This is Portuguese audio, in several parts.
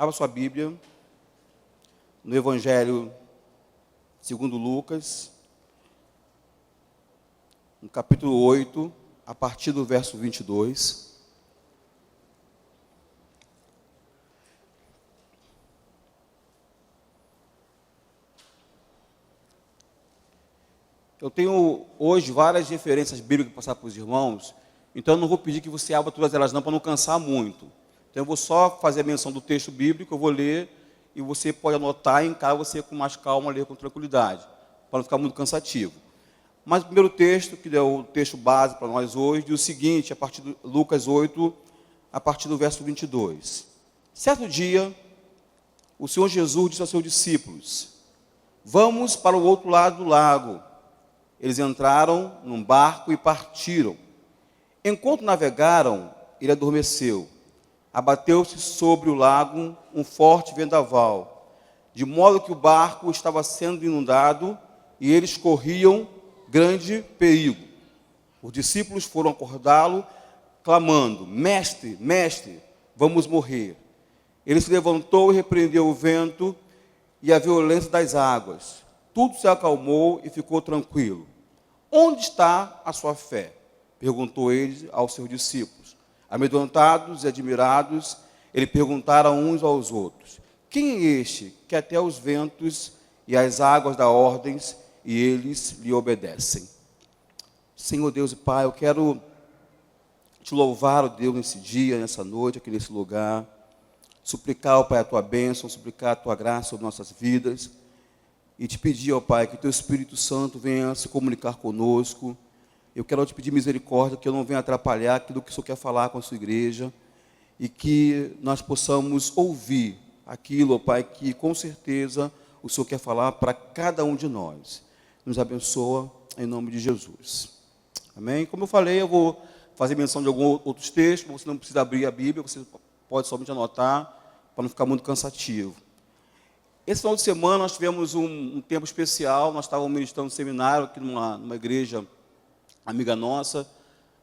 Abra sua Bíblia no Evangelho segundo Lucas, no capítulo 8, a partir do verso 22. Eu tenho hoje várias referências bíblicas para passar para os irmãos, então eu não vou pedir que você abra todas elas não, para não cansar muito. Então eu vou só fazer a menção do texto bíblico, eu vou ler, e você pode anotar e encarar você com mais calma, ler com tranquilidade, para não ficar muito cansativo. Mas o primeiro texto, que é o texto base para nós hoje, diz o seguinte, a partir de Lucas 8, a partir do verso 22. Certo dia, o Senhor Jesus disse aos seus discípulos: vamos para o outro lado do lago. Eles entraram num barco e partiram. Enquanto navegaram, ele adormeceu. Abateu-se sobre o lago um forte vendaval, de modo que o barco estava sendo inundado e eles corriam grande perigo. Os discípulos foram acordá-lo, clamando: Mestre, mestre, vamos morrer. Ele se levantou e repreendeu o vento e a violência das águas. Tudo se acalmou e ficou tranquilo. Onde está a sua fé? Perguntou ele aos seus discípulos. Amedrontados e admirados, ele perguntaram uns aos outros: quem é este que até os ventos e as águas dá ordens e eles lhe obedecem? Senhor Deus e Pai, eu quero te louvar, ó Deus, nesse dia, nessa noite, aqui nesse lugar, suplicar, ó Pai, a tua bênção, suplicar a tua graça sobre nossas vidas, e te pedir, ó Pai, que teu Espírito Santo venha se comunicar conosco. Eu quero te pedir misericórdia, que eu não venha atrapalhar aquilo que o Senhor quer falar com a sua igreja, e que nós possamos ouvir aquilo, ó Pai, que com certeza o Senhor quer falar para cada um de nós. Nos abençoa em nome de Jesus. Amém? Como eu falei, eu vou fazer menção de alguns outros textos, você não precisa abrir a Bíblia, você pode somente anotar, para não ficar muito cansativo. Esse final de semana nós tivemos um tempo especial, nós estávamos ministrando um seminário aqui numa igreja amiga nossa,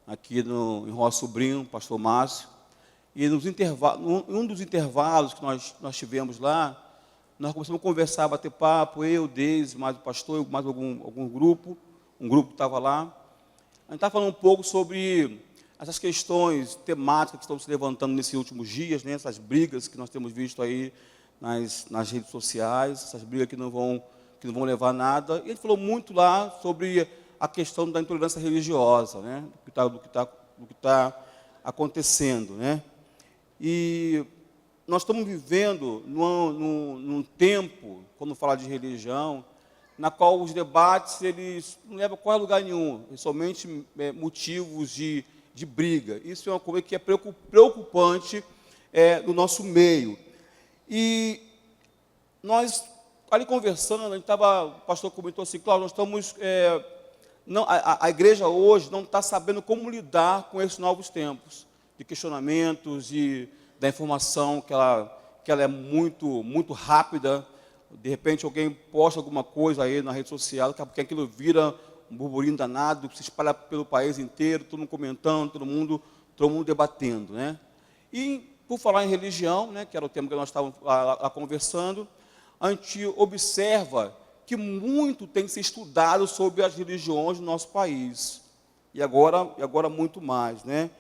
aqui em Rua Sobrinho, pastor Márcio, e em um dos intervalos que nós tivemos lá, nós começamos a conversar, bater papo, eu, Deise, mais o pastor, mais algum grupo, um grupo que estava lá. A gente estava falando um pouco sobre essas questões temáticas que estão se levantando nesses últimos dias, né, essas brigas que nós temos visto aí nas redes sociais, essas brigas que não vão levar a nada. E ele falou muito lá sobre a questão da intolerância religiosa, né, do que tá acontecendo, né. E nós estamos vivendo num tempo, quando fala de religião, na qual os debates eles não levam a quase lugar nenhum, somente motivos de briga. Isso é uma coisa que é preocupante no nosso meio. E nós, ali conversando, o pastor comentou assim: Cláudio, nós estamos... a igreja hoje não está sabendo como lidar com esses novos tempos de questionamentos, da informação que ela é muito, muito rápida. De repente alguém posta alguma coisa aí na rede social, porque aquilo vira um burburinho danado, se espalha pelo país inteiro, todo mundo comentando, todo mundo debatendo, né? E por falar em religião, né, que era o tema que nós estávamos lá conversando, a gente observa que muito tem se estudado sobre as religiões do nosso país, e agora muito mais, né?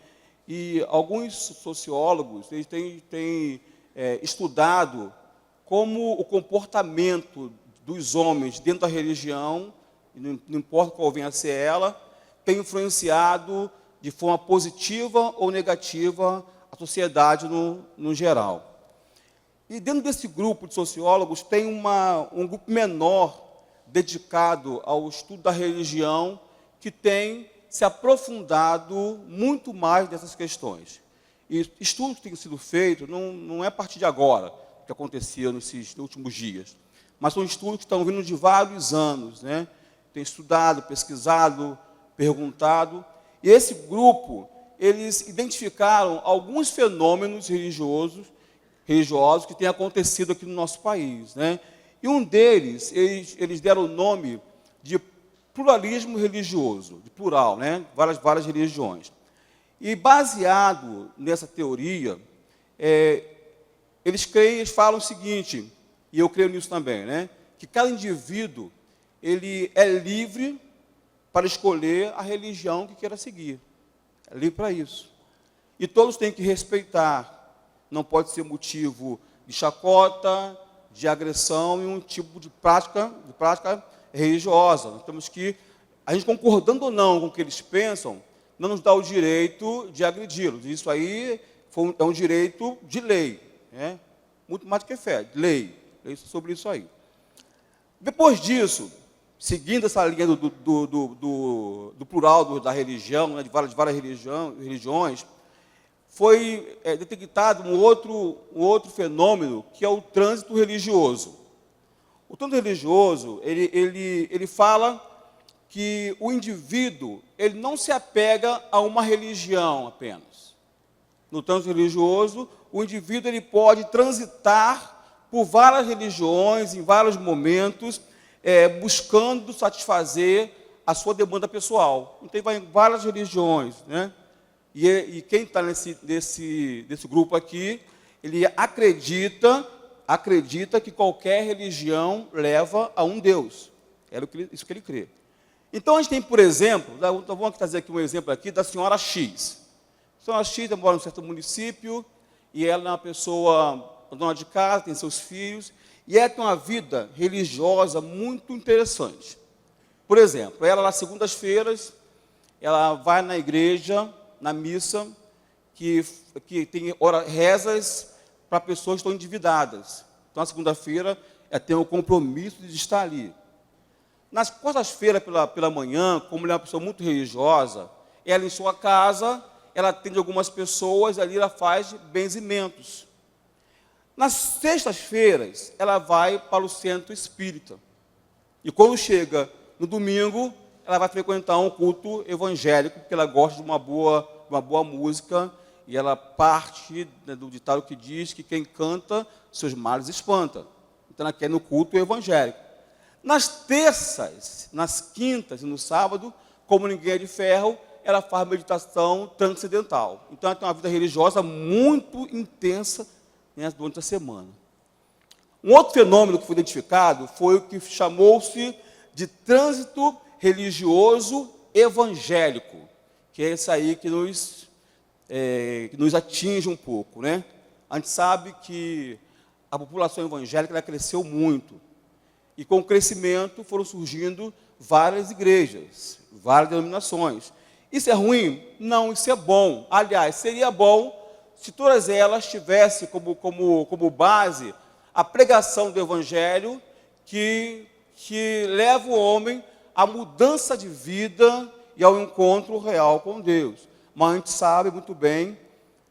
E alguns sociólogos eles têm estudado como o comportamento dos homens dentro da religião, não importa qual venha a ser ela, tem influenciado de forma positiva ou negativa a sociedade no geral. E dentro desse grupo de sociólogos tem um grupo menor dedicado ao estudo da religião, que tem se aprofundado muito mais nessas questões. E estudos que têm sido feitos não é a partir de agora, que acontecia nesses últimos dias, mas são estudos que estão vindo de vários anos, né? Tem estudado, pesquisado, perguntado, e esse grupo, eles identificaram alguns fenômenos religiosos que têm acontecido aqui no nosso país, né? E um deles, eles deram o nome de pluralismo religioso, de plural, né? Várias religiões. E baseado nessa teoria, eles falam o seguinte, e eu creio nisso também, né? Que cada indivíduo, ele é livre para escolher a religião que queira seguir. É livre para isso. E todos têm que respeitar. Não pode ser motivo de chacota, de agressão e um tipo de prática religiosa. Nós temos que, a gente concordando ou não com o que eles pensam, não nos dá o direito de agredi-los. Isso aí é um direito de lei, né? Muito mais do que fé, de lei sobre isso aí. Depois disso, seguindo essa linha do plural da religião, né, de várias religiões, foi detectado um outro fenômeno, que é o trânsito religioso. O trânsito religioso, ele fala que o indivíduo, ele não se apega a uma religião apenas. No trânsito religioso, o indivíduo ele pode transitar por várias religiões, em vários momentos, buscando satisfazer a sua demanda pessoal. Então, vai em várias religiões, né? E quem está nesse grupo aqui, ele acredita que qualquer religião leva a um Deus. Isso que ele crê. Então, a gente tem, por exemplo, vamos trazer aqui um exemplo aqui da senhora X. A senhora X mora em um certo município, e ela é uma pessoa dona de casa, tem seus filhos, e ela tem uma vida religiosa muito interessante. Por exemplo, ela nas segundas-feiras, ela vai na igreja, na missa, que tem rezas para pessoas que estão endividadas. Então, na segunda-feira, ela tem o compromisso de estar ali. Nas quartas-feiras, pela manhã, como ela é uma pessoa muito religiosa, ela em sua casa, ela atende algumas pessoas, ali ela faz benzimentos. Nas sextas-feiras, ela vai para o centro espírita. E quando chega no domingo, ela vai frequentar um culto evangélico, porque ela gosta de uma boa música, e ela parte do ditado que diz que quem canta, seus males espanta. Então ela quer ir no culto evangélico. Nas terças, nas quintas e no sábado, como ninguém é de ferro, ela faz meditação transcendental. Então ela tem uma vida religiosa muito intensa, né, durante a semana. Um outro fenômeno que foi identificado foi o que chamou-se de trânsito religioso evangélico, que é esse aí que nos atinge um pouco, né? A gente sabe que a população evangélica ela cresceu muito, e com o crescimento foram surgindo várias igrejas, várias denominações. Isso é ruim? Não, isso é bom. Aliás, seria bom se todas elas tivessem como base a pregação do Evangelho que leva o homem à mudança de vida e ao encontro real com Deus. Mas a gente sabe muito bem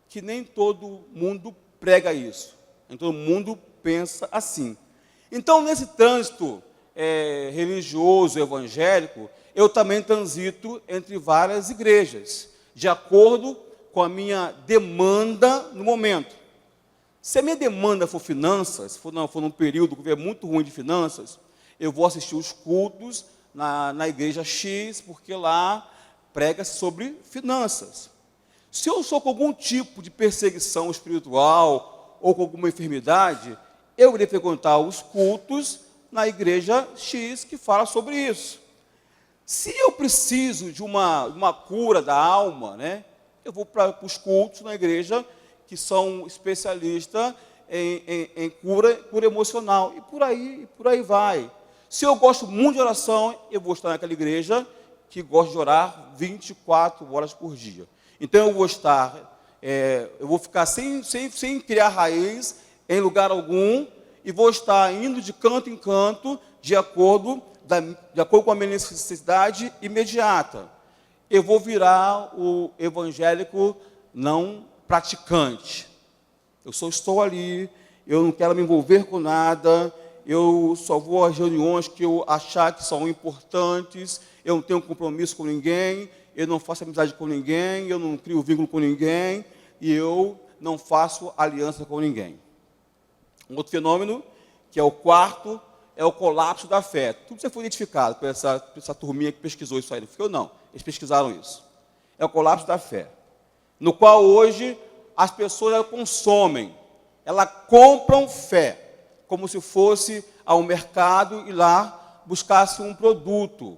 que nem todo mundo prega isso. Nem todo mundo pensa assim. Então, nesse trânsito religioso, evangélico, eu também transito entre várias igrejas, de acordo com a minha demanda no momento. Se a minha demanda for finanças, se for num período que é muito ruim de finanças, eu vou assistir os cultos na igreja X, porque lá prega-se sobre finanças. Se eu sou com algum tipo de perseguição espiritual ou com alguma enfermidade, eu irei frequentar os cultos na igreja X que fala sobre isso. Se eu preciso de uma cura da alma, né, eu vou para os cultos na igreja que são especialistas em cura emocional. E por aí vai. Se eu gosto muito de oração, eu vou estar naquela igreja que gosta de orar 24 horas por dia. Então eu vou ficar sem criar raiz em lugar algum, e vou estar indo de canto em canto, de acordo com a minha necessidade imediata. Eu vou virar o evangélico não praticante. Eu só estou ali, eu não quero me envolver com nada, eu só vou às reuniões que eu achar que são importantes, eu não tenho compromisso com ninguém, eu não faço amizade com ninguém, eu não crio vínculo com ninguém, e eu não faço aliança com ninguém. Um outro fenômeno, que é o quarto, é o colapso da fé. Tudo isso foi identificado por essa turminha que pesquisou isso aí. Não foi eu, não. Eles pesquisaram isso. É o colapso da fé. No qual hoje as pessoas consomem elas compram fé, como se fosse ao mercado e lá buscasse um produto.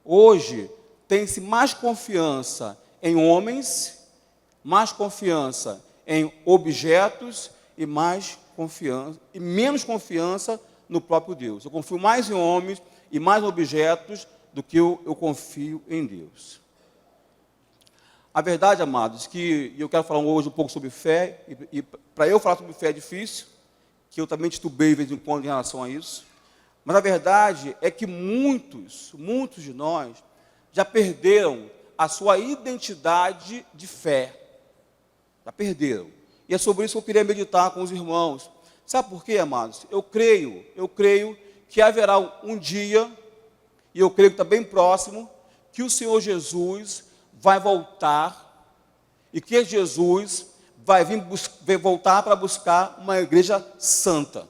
Hoje, tem-se mais confiança em homens, mais confiança em objetos e menos confiança no próprio Deus. Eu confio mais em homens e mais em objetos do que eu confio em Deus. A verdade, amados, que eu quero falar hoje um pouco sobre fé, e para eu falar sobre fé é difícil, que eu também titubei de vez em quando em relação a isso, mas a verdade é que muitos de nós já perderam a sua identidade de fé. Já perderam. E é sobre isso que eu queria meditar com os irmãos. Sabe por quê, amados? Eu creio que haverá um dia, e eu creio que está bem próximo, que o Senhor Jesus vai voltar, e que Jesus vai voltar para buscar uma igreja santa.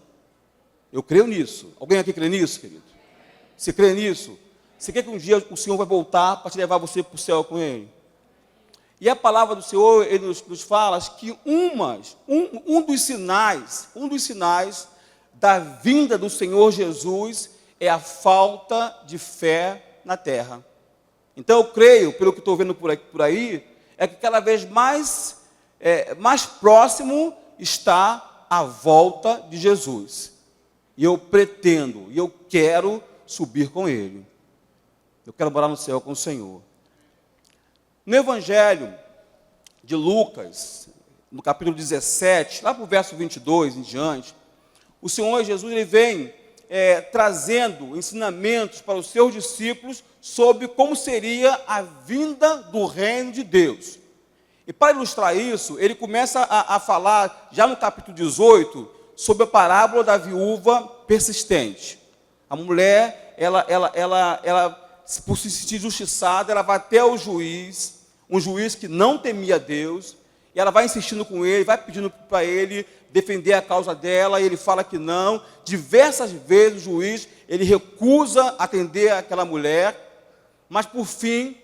Eu creio nisso. Alguém aqui crê nisso, querido? Você crê nisso? Você quer que um dia o Senhor vai voltar para te levar você para o céu com Ele? E a palavra do Senhor, Ele nos fala que um dos sinais da vinda do Senhor Jesus é a falta de fé na terra. Então eu creio, pelo que estou vendo por aí, é que cada vez mais próximo está a volta de Jesus. E eu pretendo, e eu quero subir com Ele. Eu quero morar no céu com o Senhor. No Evangelho de Lucas, no capítulo 17, lá para o verso 22 em diante, o Senhor Jesus ele vem trazendo ensinamentos para os seus discípulos sobre como seria a vinda do reino de Deus. E para ilustrar isso, ele começa a falar, já no capítulo 18, sobre a parábola da viúva persistente. A mulher, ela por se sentir injustiçada, ela vai até o juiz, um juiz que não temia Deus, e ela vai insistindo com ele, vai pedindo para ele defender a causa dela, e ele fala que não. Diversas vezes o juiz, ele recusa atender aquela mulher, mas por fim,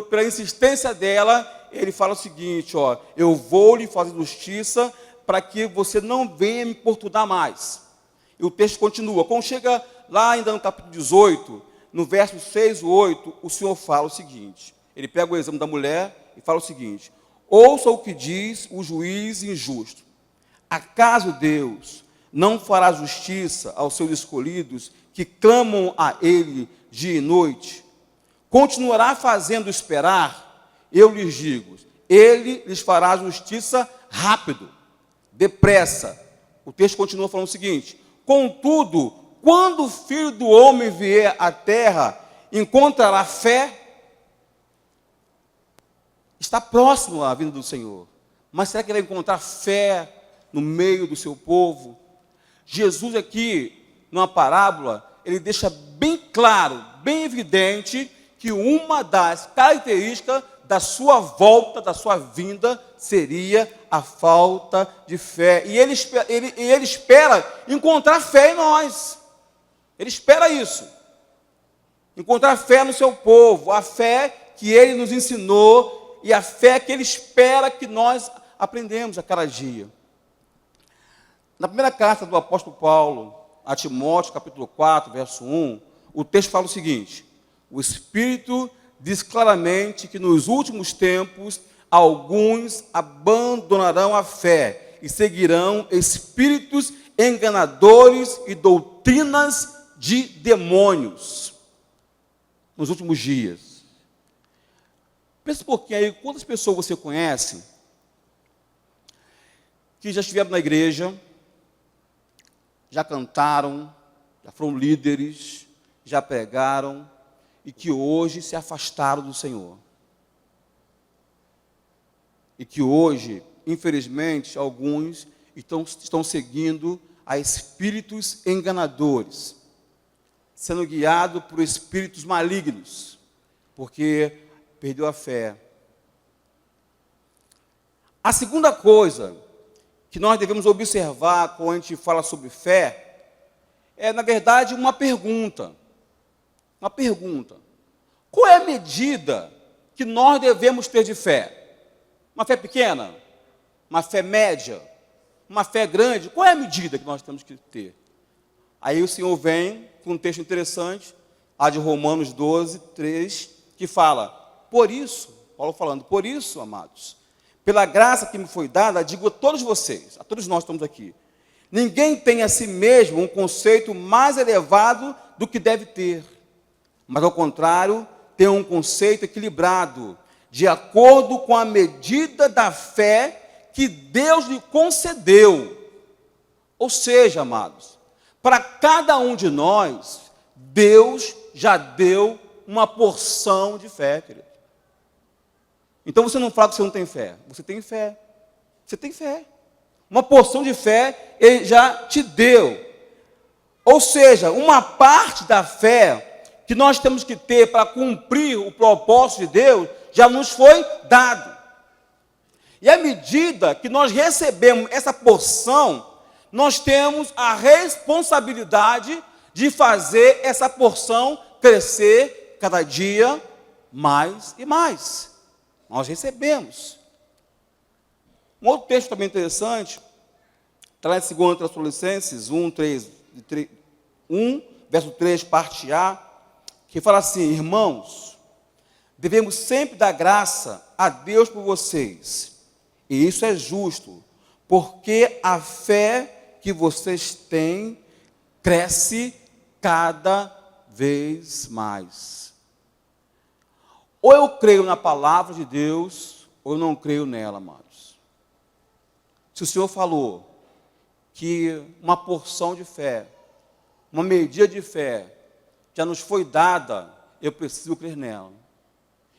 pela insistência dela, ele fala o seguinte, eu vou lhe fazer justiça para que você não venha me importunar mais. E o texto continua. Quando chega lá ainda no capítulo 18, no verso 6 e 8, o Senhor fala o seguinte, ele pega o exemplo da mulher e fala o seguinte, ouça o que diz o juiz injusto. Acaso Deus não fará justiça aos seus escolhidos que clamam a Ele dia e noite? Continuará fazendo esperar? Eu lhes digo, Ele lhes fará justiça rápido, depressa. O texto continua falando o seguinte, contudo, quando o Filho do Homem vier à terra, encontrará fé? Está próximo à vinda do Senhor. Mas será que ele vai encontrar fé no meio do seu povo? Jesus aqui, numa parábola, ele deixa bem claro, bem evidente, que uma das características da sua volta, da sua vinda, seria a falta de fé. E ele espera encontrar fé em nós. Ele espera isso. Encontrar fé no seu povo, a fé que ele nos ensinou e a fé que ele espera que nós aprendemos a cada dia. Na primeira carta do apóstolo Paulo a Timóteo, capítulo 4, verso 1, o texto fala o seguinte, o Espírito diz claramente que nos últimos tempos alguns abandonarão a fé e seguirão espíritos enganadores e doutrinas de demônios nos últimos dias. Pensa um pouquinho aí, quantas pessoas você conhece que já estiveram na igreja, já cantaram, já foram líderes, já pregaram e que hoje se afastaram do Senhor. E que hoje, infelizmente, alguns estão seguindo a espíritos enganadores, sendo guiados por espíritos malignos, porque perdeu a fé. A segunda coisa que nós devemos observar quando a gente fala sobre fé é, na verdade, uma pergunta. Uma pergunta. Qual é a medida que nós devemos ter de fé? Uma fé pequena? Uma fé média? uma fé grande, qual é a medida que nós temos que ter? Aí o Senhor vem com um texto interessante, a de Romanos 12, 3, que fala, por isso, Paulo falando, por isso, amados, pela graça que me foi dada, digo a todos vocês, a todos nós que estamos aqui, ninguém tem a si mesmo um conceito mais elevado do que deve ter, mas ao contrário, tem um conceito equilibrado, de acordo com a medida da fé que Deus lhe concedeu. Ou seja, amados, para cada um de nós, Deus já deu uma porção de fé, querido. Então você não fala que você não tem fé. Você tem fé. Você tem fé. Uma porção de fé Ele já te deu. Ou seja, uma parte da fé que nós temos que ter para cumprir o propósito de Deus já nos foi dado. E à medida que nós recebemos essa porção, nós temos a responsabilidade de fazer essa porção crescer cada dia mais e mais. Nós recebemos. Um outro texto também interessante, está lá em 2 Tessalonicenses 1, verso 3, parte A, que fala assim, irmãos, devemos sempre dar graça a Deus por vocês, e isso é justo, porque a fé que vocês têm cresce cada vez mais. Ou eu creio na palavra de Deus, ou eu não creio nela, amados. Se o Senhor falou que uma porção de fé, uma medida de fé, já nos foi dada, eu preciso crer nela.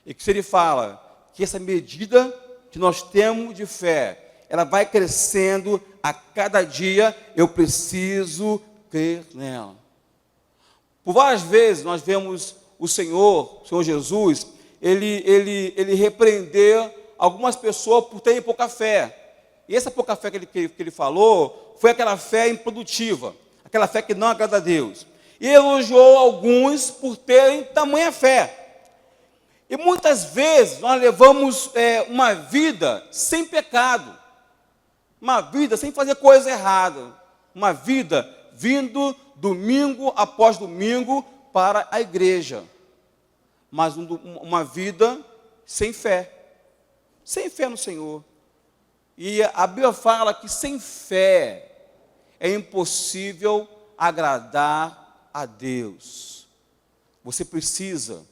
E que se Ele fala que essa medida que nós temos de fé, ela vai crescendo a cada dia, eu preciso crer nela. Por várias vezes nós vemos o Senhor Jesus, ele repreender algumas pessoas por terem pouca fé. E essa pouca fé que ele falou, foi aquela fé improdutiva, aquela fé que não agrada a Deus. E elogiou alguns por terem tamanha fé. E muitas vezes nós levamos uma vida sem pecado, uma vida sem fazer coisa errada, uma vida vindo domingo após domingo para a igreja, mas uma vida sem fé no Senhor. E a Bíblia fala que sem fé é impossível agradar a Deus. Você precisa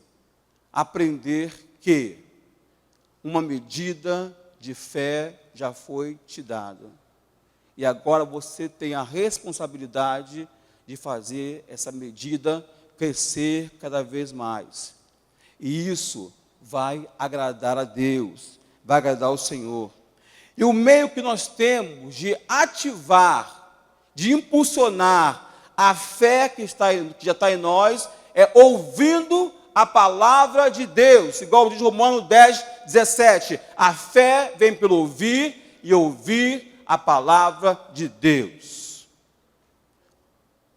aprender que uma medida de fé já foi te dada. E agora você tem a responsabilidade de fazer essa medida crescer cada vez mais. E isso vai agradar a Deus, vai agradar ao Senhor. E o meio que nós temos de ativar, de impulsionar a fé que já está em nós, é ouvindo a palavra de Deus, igual diz Romanos 10, 17. A fé vem pelo ouvir e ouvir a palavra de Deus.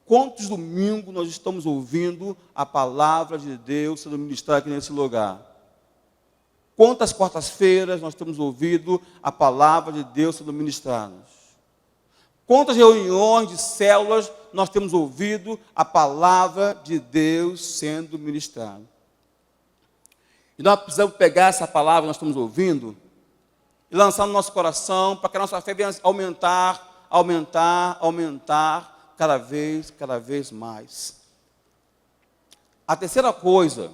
Quantos domingos nós estamos ouvindo a palavra de Deus sendo ministrada aqui nesse lugar? Quantas quartas-feiras nós temos ouvido a palavra de Deus sendo ministrada? Quantas reuniões de células nós temos ouvido a palavra de Deus sendo ministrada? E nós precisamos pegar essa palavra que nós estamos ouvindo e lançar no nosso coração para que a nossa fé venha aumentar cada vez mais. A terceira coisa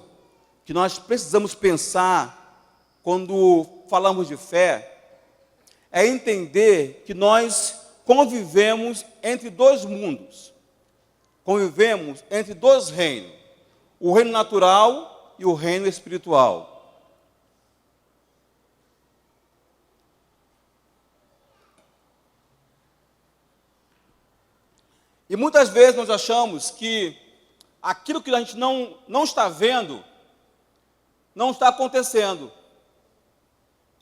que nós precisamos pensar quando falamos de fé é entender que nós convivemos entre dois mundos. Convivemos entre dois reinos. O reino natural e o reino espiritual. E muitas vezes nós achamos que aquilo que a gente não está vendo, não está acontecendo.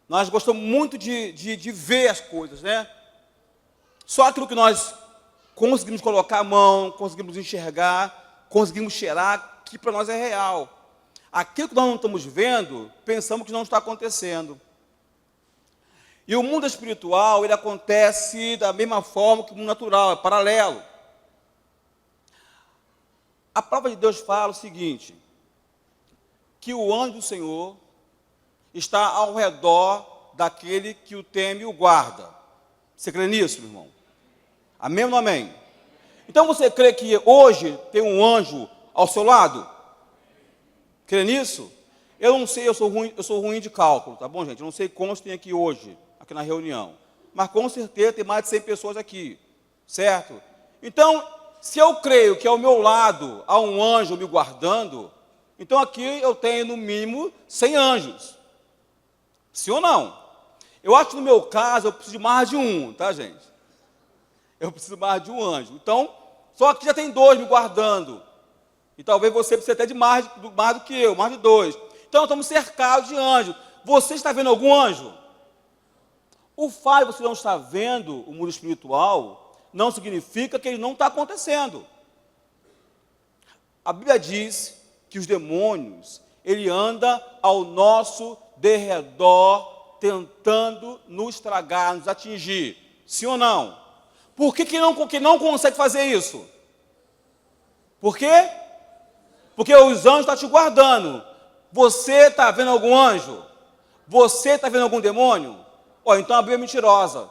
Nós gostamos muito de ver as coisas, né? Só aquilo que nós conseguimos colocar a mão, conseguimos enxergar, conseguimos cheirar, que para nós é real. Aquilo que nós não estamos vendo, pensamos que não está acontecendo. E o mundo espiritual, ele acontece da mesma forma que o mundo natural, é paralelo. A palavra de Deus fala o seguinte, que o anjo do Senhor está ao redor daquele que o teme e o guarda. Você crê nisso, meu irmão? Amém ou não amém? Então você crê que hoje tem um anjo ao seu lado? Crê nisso? Eu não sei, eu sou ruim de cálculo, tá bom, gente? Eu não sei quantos tem aqui hoje, aqui na reunião. Mas com certeza tem mais de 100 pessoas aqui, certo? Então, se eu creio que ao meu lado há um anjo me guardando, então aqui eu tenho no mínimo 100 anjos. Sim ou não? Eu acho que no meu caso eu preciso de mais de um, tá, gente? Eu preciso mais de um anjo. Então, só que já tem 2 me guardando. E talvez você precise até de mais do que eu, mais de 2. Então, estamos cercados de anjos. Você está vendo algum anjo? O fato de você não estar vendo o mundo espiritual não significa que ele não está acontecendo. A Bíblia diz que os demônios, ele anda ao nosso derredor, tentando nos estragar, nos atingir. Sim ou não? Por que não consegue fazer isso? Por quê? Porque os anjos estão te guardando. Você está vendo algum anjo? Você está vendo algum demônio? Então a Bíblia é mentirosa.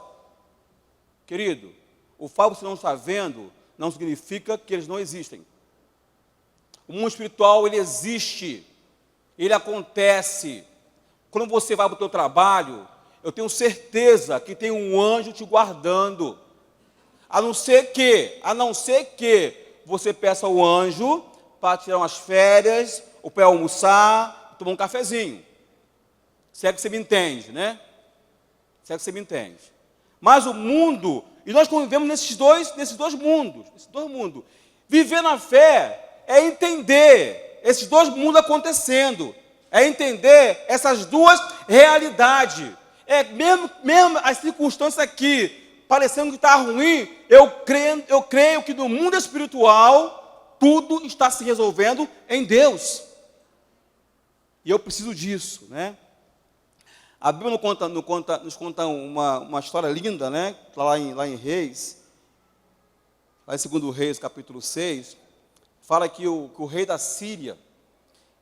Querido, o fato de você não estar vendo não significa que eles não existem. O mundo espiritual, ele existe. Ele acontece. Quando você vai para o teu trabalho, eu tenho certeza que tem um anjo te guardando. A não ser que você peça ao anjo para tirar umas férias, ou para almoçar, tomar um cafezinho. Se é que você me entende, né? Se é que você me entende. Mas o mundo, e nós convivemos nesses dois mundos. Viver na fé é entender esses 2 mundos acontecendo. É entender essas 2 realidades. Mesmo as circunstâncias aqui, parecendo que está ruim, eu creio que no mundo espiritual, tudo está se resolvendo em Deus. E eu preciso disso, né? A Bíblia nos conta uma história linda, né? Lá em Reis, lá em 2 Reis, capítulo 6, fala que o rei da Síria,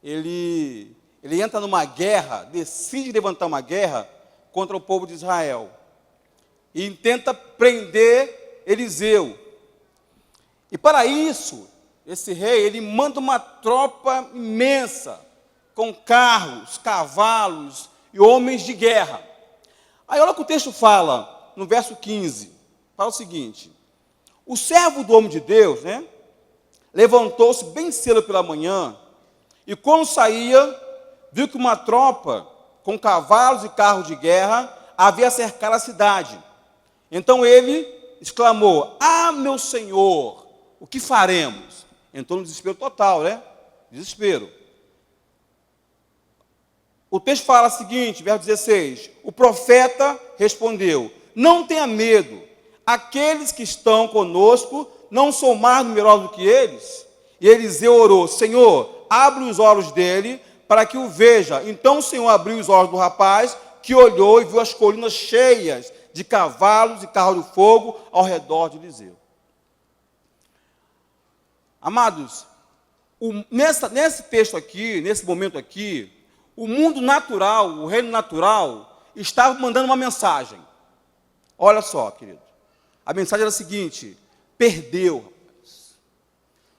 ele entra numa guerra, decide levantar uma guerra contra o povo de Israel. E tenta prender Eliseu. E para isso, esse rei, ele manda uma tropa imensa, com carros, cavalos e homens de guerra. Aí olha o que o texto fala, no verso 15, fala o seguinte: o servo do homem de Deus, né, levantou-se bem cedo pela manhã, e quando saía, viu que uma tropa com cavalos e carros de guerra havia cercado a cidade. Então ele exclamou: meu senhor, o que faremos? Entrou no desespero total, né? Desespero. O texto fala o seguinte, verso 16: o profeta respondeu: não tenha medo, aqueles que estão conosco não são mais numerosos do que eles. E Eliseu orou: Senhor, abre os olhos dele, para que o veja. Então o Senhor abriu os olhos do rapaz, que olhou e viu as colinas cheias de cavalos e carros de fogo ao redor de Eliseu. Amados, nesse texto aqui, nesse momento aqui, o mundo natural, o reino natural, estava mandando uma mensagem. Olha só, querido. A mensagem era a seguinte: perdeu, rapaz.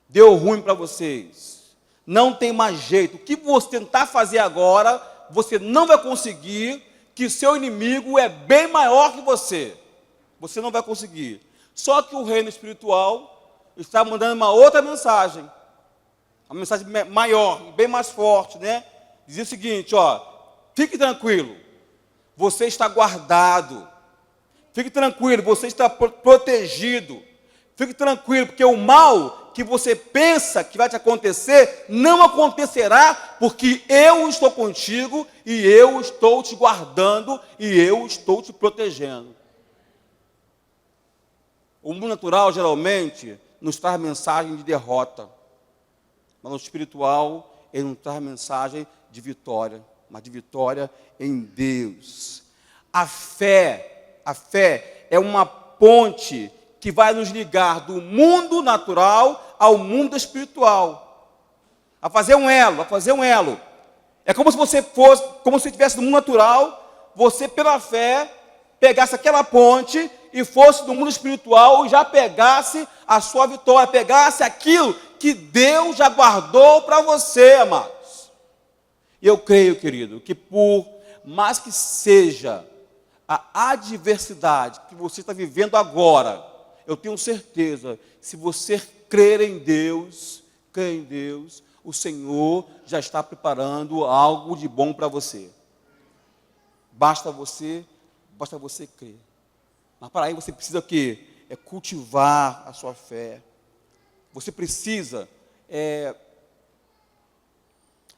Deu ruim para vocês. Não tem mais jeito. O que você tentar fazer agora, você não vai conseguir, que seu inimigo é bem maior que você. Você não vai conseguir. Só que o reino espiritual está mandando uma outra mensagem. Uma mensagem maior, bem mais forte, né? Dizia o seguinte, fique tranquilo, você está guardado. Fique tranquilo, você está protegido. Fique tranquilo, porque o mal que você pensa que vai te acontecer, não acontecerá, porque eu estou contigo, e eu estou te guardando, e eu estou te protegendo. O mundo natural, geralmente, nos traz mensagem de derrota. Mas no espiritual, ele nos traz mensagem de vitória, mas de vitória em Deus. A fé é uma ponte que vai nos ligar do mundo natural ao mundo espiritual. A fazer um elo. É como se você fosse, como se estivesse no mundo natural, você pela fé pegasse aquela ponte e fosse no mundo espiritual e já pegasse a sua vitória, pegasse aquilo que Deus já guardou para você, amados. E eu creio, querido, que por mais que seja a adversidade que você está vivendo agora, eu tenho certeza, se você crer em Deus, o Senhor já está preparando algo de bom para você. Basta você crer. Mas para aí você precisa o quê? É cultivar a sua fé. Você precisa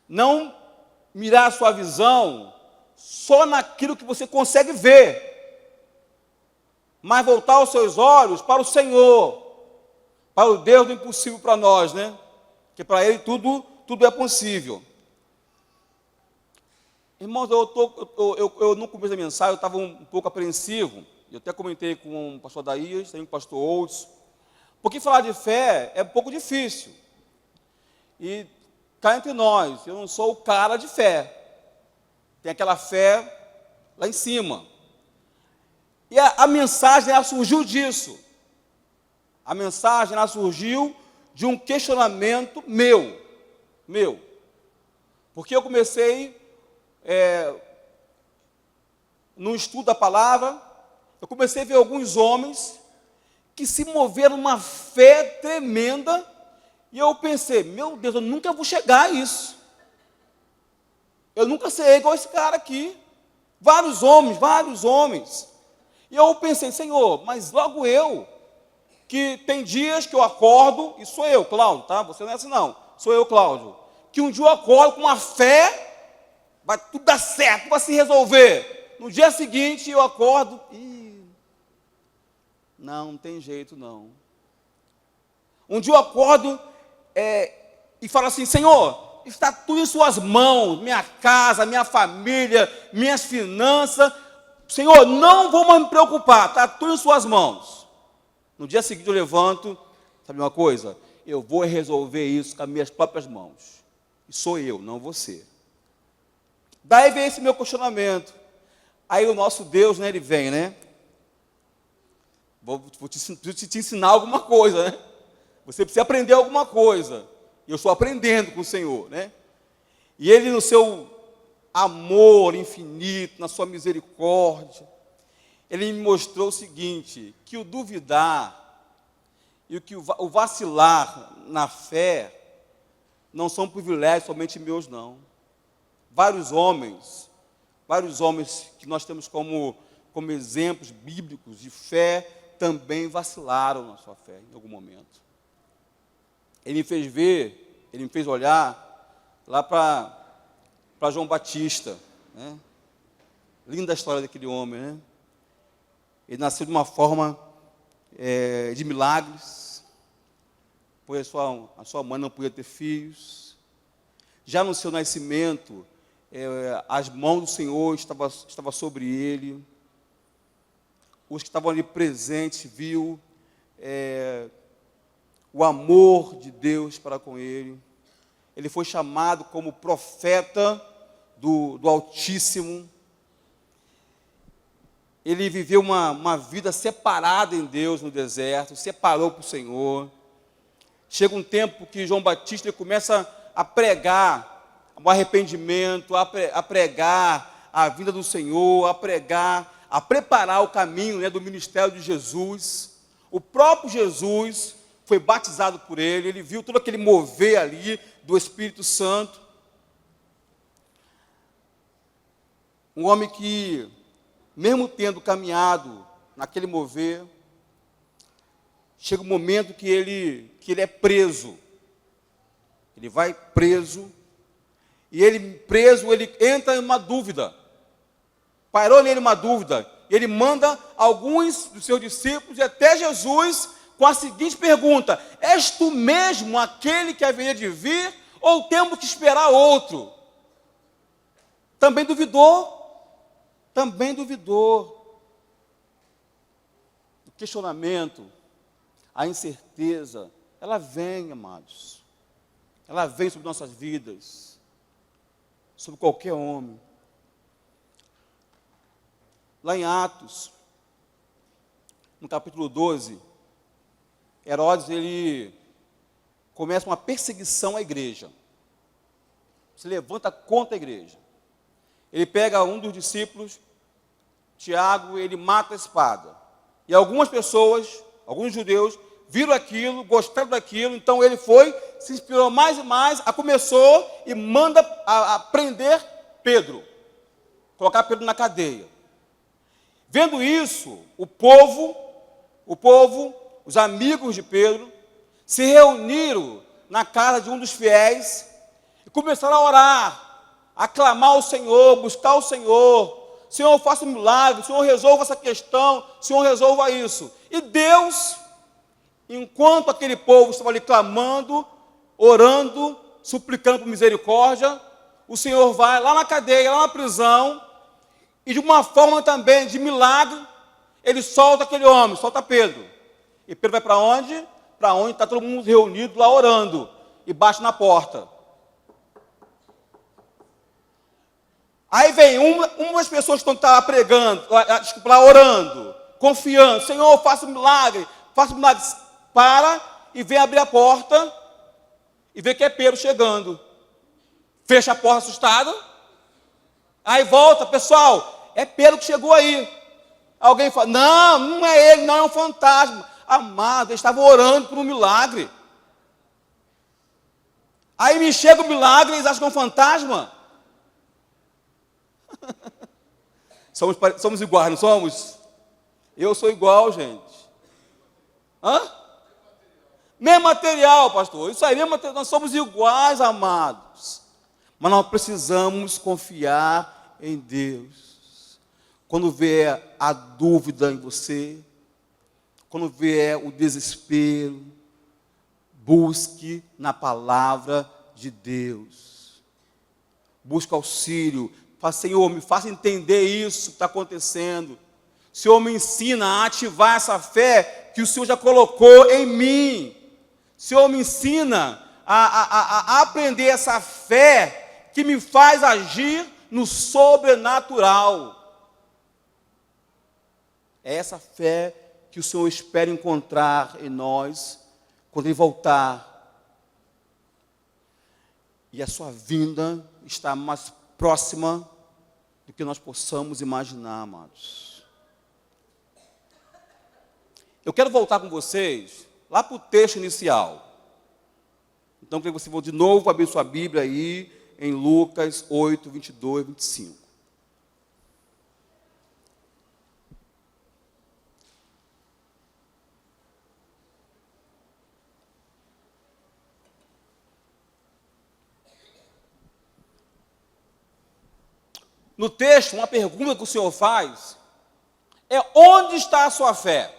não mirar a sua visão só naquilo que você consegue ver, mas voltar os seus olhos para o Senhor, para o Deus do impossível para nós, né? Que para Ele tudo é possível. Irmãos, eu no começo da mensagem eu estava um pouco apreensivo. Eu até comentei com o pastor Daías, também com o pastor Outros, porque falar de fé é um pouco difícil. E cá entre nós, eu não sou o cara de fé. Tem aquela fé lá em cima. E a mensagem ela surgiu disso. A mensagem ela surgiu de um questionamento meu. Porque eu comecei no estudo da palavra, eu comecei a ver alguns homens que se moveram numa fé tremenda, e eu pensei, meu Deus, eu nunca vou chegar a isso. Eu nunca serei igual esse cara aqui. Vários homens. E eu pensei, Senhor, mas logo eu, que tem dias que eu acordo, e sou eu, Cláudio, tá? Você não é assim não, sou eu, Cláudio, que um dia eu acordo com uma fé, vai tudo dar certo, vai se resolver. No dia seguinte eu acordo e não tem jeito não. Um dia eu acordo e falo assim, Senhor, está tudo em suas mãos, minha casa, minha família, minhas finanças. Senhor, não vou mais me preocupar, está tudo em suas mãos. No dia seguinte eu levanto, sabe uma coisa? Eu vou resolver isso com as minhas próprias mãos. E sou eu, não você. Daí vem esse meu questionamento. Aí o nosso Deus, né, ele vem, né? Preciso te ensinar alguma coisa, né? Você precisa aprender alguma coisa. Eu estou aprendendo com o Senhor, né? E Ele, no seu amor infinito, na sua misericórdia, Ele me mostrou o seguinte, que o duvidar e o vacilar na fé não são privilégios somente meus, não. Vários homens que nós temos como exemplos bíblicos de fé, também vacilaram na sua fé em algum momento. Ele me fez olhar lá para João Batista, né? Linda a história daquele homem, né? Ele nasceu de uma forma de milagres, pois a sua mãe não podia ter filhos. Já no seu nascimento, as mãos do Senhor estavam sobre ele. Os que estavam ali presentes viu o amor de Deus para com ele. Ele foi chamado como profeta do Altíssimo. Ele viveu uma vida separada em Deus no deserto, separou para o Senhor. Chega um tempo que João Batista ele começa a pregar o arrependimento, a pregar a vinda do Senhor, a preparar o caminho, né, do ministério de Jesus. O próprio Jesus foi batizado por ele viu todo aquele mover ali do Espírito Santo. Um homem que, mesmo tendo caminhado naquele mover, chega um momento que ele é preso. Ele vai preso, e ele entra em uma dúvida. Pairou nele uma dúvida. Ele manda alguns dos seus discípulos e até Jesus com a seguinte pergunta: és tu mesmo aquele que haveria de vir, ou temos que esperar outro? Também duvidou. também duvidou. O questionamento, a incerteza, ela vem, amados. Ela vem sobre nossas vidas, sobre qualquer homem. Lá em Atos, no capítulo 12, Herodes, ele começa uma perseguição à igreja. Se levanta contra a igreja. Ele pega um dos discípulos, Tiago, ele mata a espada. E algumas pessoas, alguns judeus, viram aquilo, gostaram daquilo, então ele foi, se inspirou mais e mais, começou e manda a prender Pedro, colocar Pedro na cadeia. Vendo isso, o povo, os amigos de Pedro, se reuniram na casa de um dos fiéis e começaram a orar, a clamar ao Senhor, buscar o Senhor. Senhor, faça um milagre, Senhor, resolva essa questão, Senhor, resolva isso. E Deus, enquanto aquele povo estava ali clamando, orando, suplicando por misericórdia, o Senhor vai lá na cadeia, lá na prisão, e de uma forma também de milagre, ele solta aquele homem, solta Pedro. E Pedro vai para onde? Para onde está todo mundo reunido lá orando, e bate na porta. Aí vem uma das pessoas que estão pregando, lá orando, confiando, Senhor, faça um milagre, para e vem abrir a porta e vê que é Pedro chegando. Fecha a porta assustado, aí volta, pessoal, é Pedro que chegou aí. Alguém fala, não é ele, não é um fantasma. Amado, eles estavam orando por um milagre. Aí me chega o milagre e eles acham que é um fantasma. Somos iguais, não somos? Eu sou igual, gente. Mesmo material, pastor. Isso aí, mesmo material. Nós somos iguais, amados. Mas nós precisamos confiar em Deus. Quando vier a dúvida em você, quando vier o desespero, busque na palavra de Deus. Busque auxílio. Fala, Senhor, me faça entender isso que está acontecendo. Senhor, me ensina a ativar essa fé que o Senhor já colocou em mim. Senhor, me ensina a aprender essa fé que me faz agir no sobrenatural. É essa fé que o Senhor espera encontrar em nós quando Ele voltar. E a sua vinda está mais próxima do que nós possamos imaginar, amados. Eu quero voltar com vocês lá para o texto inicial. Então, eu queria que você vá de novo abrir sua Bíblia aí em Lucas 8, 22, 25. No texto, uma pergunta que o Senhor faz é: onde está a sua fé?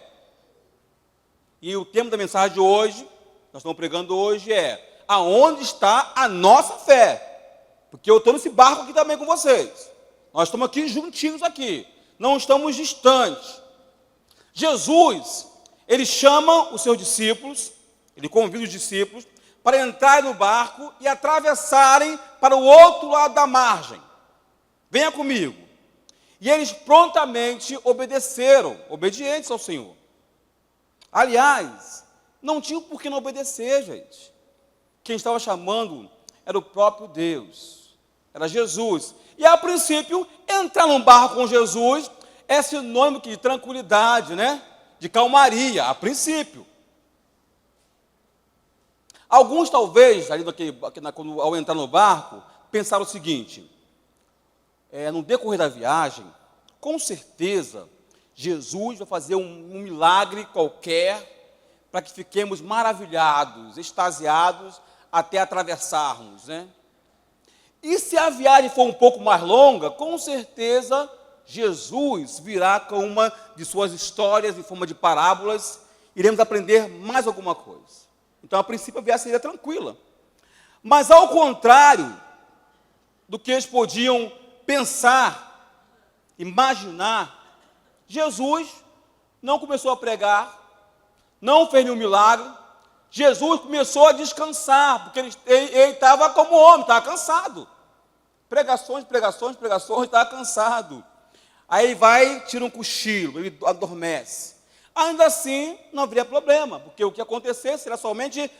E o tema da mensagem de hoje, nós estamos pregando hoje, é: aonde está a nossa fé? Porque eu estou nesse barco aqui também com vocês. Nós estamos aqui juntinhos aqui, não estamos distantes. Jesus, ele chama os seus discípulos, ele convida os discípulos para entrarem no barco e atravessarem para o outro lado da margem. Venha comigo. E eles prontamente obedeceram, obedientes ao Senhor. Aliás, não tinha por que não obedecer, gente. Quem estava chamando era o próprio Deus, era Jesus. E a princípio, entrar num barco com Jesus é sinônimo de tranquilidade, né? De calmaria, a princípio. Alguns talvez, ali ao entrar no barco, pensaram o seguinte: no decorrer da viagem, com certeza, Jesus vai fazer um milagre qualquer para que fiquemos maravilhados, extasiados, até atravessarmos, né? E se a viagem for um pouco mais longa, com certeza, Jesus virá com uma de suas histórias em forma de parábolas, iremos aprender mais alguma coisa. Então, a princípio, a viagem seria tranquila. Mas, ao contrário do que eles podiam pensar, imaginar, Jesus não começou a pregar, não fez nenhum milagre, Jesus começou a descansar, porque ele estava como homem, estava cansado. Pregações, estava cansado. Aí ele vai, tira um cochilo, ele adormece. Ainda assim, não haveria problema, porque o que acontecesse era somente: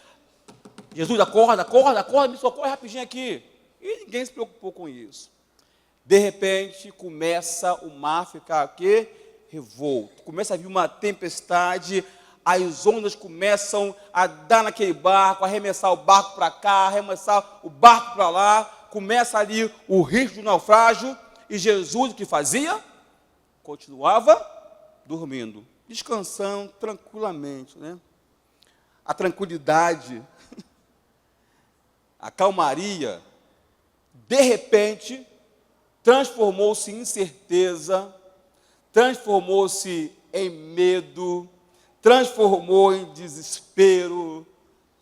Jesus, acorda, me socorre rapidinho aqui. E ninguém se preocupou com isso. De repente, começa o mar a ficar o quê? Revolto. Começa a vir uma tempestade, as ondas começam a dar naquele barco, arremessar o barco para cá, arremessar o barco para lá. Começa ali o risco do naufrágio. E Jesus, o que fazia? Continuava dormindo, descansando tranquilamente, né? A tranquilidade, a calmaria, de repente, transformou-se em incerteza, transformou-se em medo, transformou em desespero,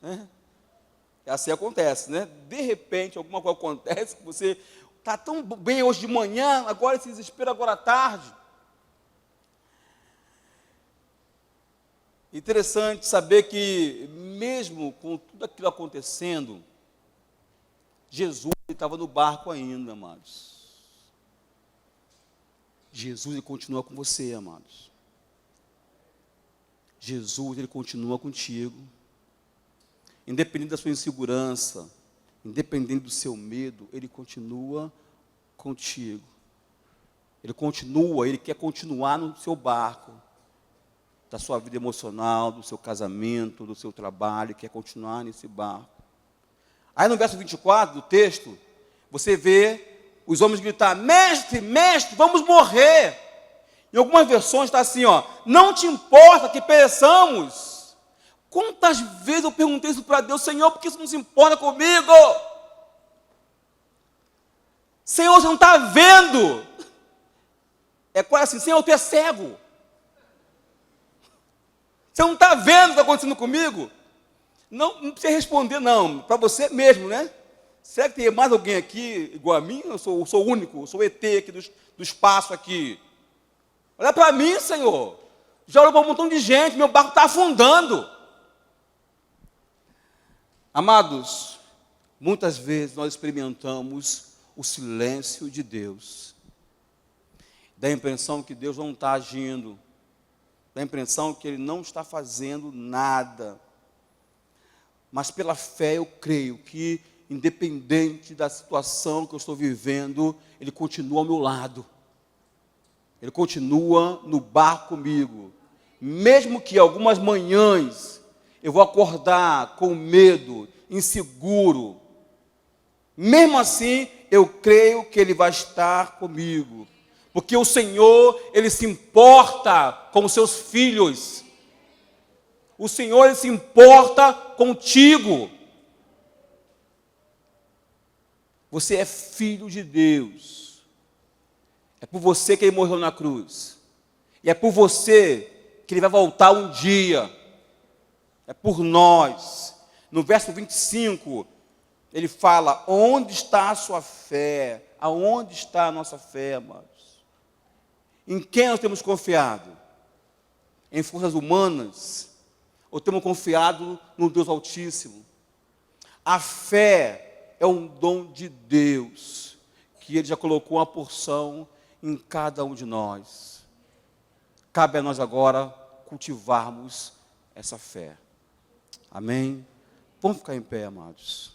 né? E assim acontece, né? De repente, alguma coisa acontece, que você está tão bem hoje de manhã, agora esse desespero agora à tarde. Interessante saber que, mesmo com tudo aquilo acontecendo, Jesus estava no barco ainda, amados. Jesus, ele continua com você, amados. Jesus, ele continua contigo. Independente da sua insegurança, independente do seu medo, ele continua contigo. Ele quer continuar no seu barco, da sua vida emocional, do seu casamento, do seu trabalho, quer continuar nesse barco. Aí no verso 24 do texto, você vê os homens gritar: mestre, mestre, vamos morrer. Em algumas versões está assim, ó: não te importa que pereçamos. Quantas vezes eu perguntei isso para Deus: Senhor, por que isso não se importa comigo? Senhor, você não está vendo? É quase assim: Senhor, tu é cego. Você não está vendo o que está acontecendo comigo? Não precisa responder, não, para você mesmo, né? Será que tem mais alguém aqui igual a mim? Eu sou o único, eu sou o ET aqui do espaço aqui. Olha para mim, Senhor. Já olhou para um montão de gente, meu barco está afundando. Amados, muitas vezes nós experimentamos o silêncio de Deus. Dá a impressão que Deus não está agindo. Dá a impressão que Ele não está fazendo nada. Mas pela fé eu creio que, independente da situação que eu estou vivendo, Ele continua ao meu lado. Ele continua no barco comigo. Mesmo que algumas manhãs eu vou acordar com medo, inseguro, mesmo assim eu creio que Ele vai estar comigo. Porque o Senhor, Ele se importa com os seus filhos. O Senhor, Ele se importa contigo. Você é filho de Deus. É por você que Ele morreu na cruz. E é por você que Ele vai voltar um dia. É por nós. No verso 25, Ele fala: onde está a sua fé? Aonde está a nossa fé, amados? Em quem nós temos confiado? Em forças humanas? Ou temos confiado no Deus Altíssimo? A fé é um dom de Deus, que Ele já colocou uma porção em cada um de nós. Cabe a nós agora cultivarmos essa fé. Amém? Vamos ficar em pé, amados.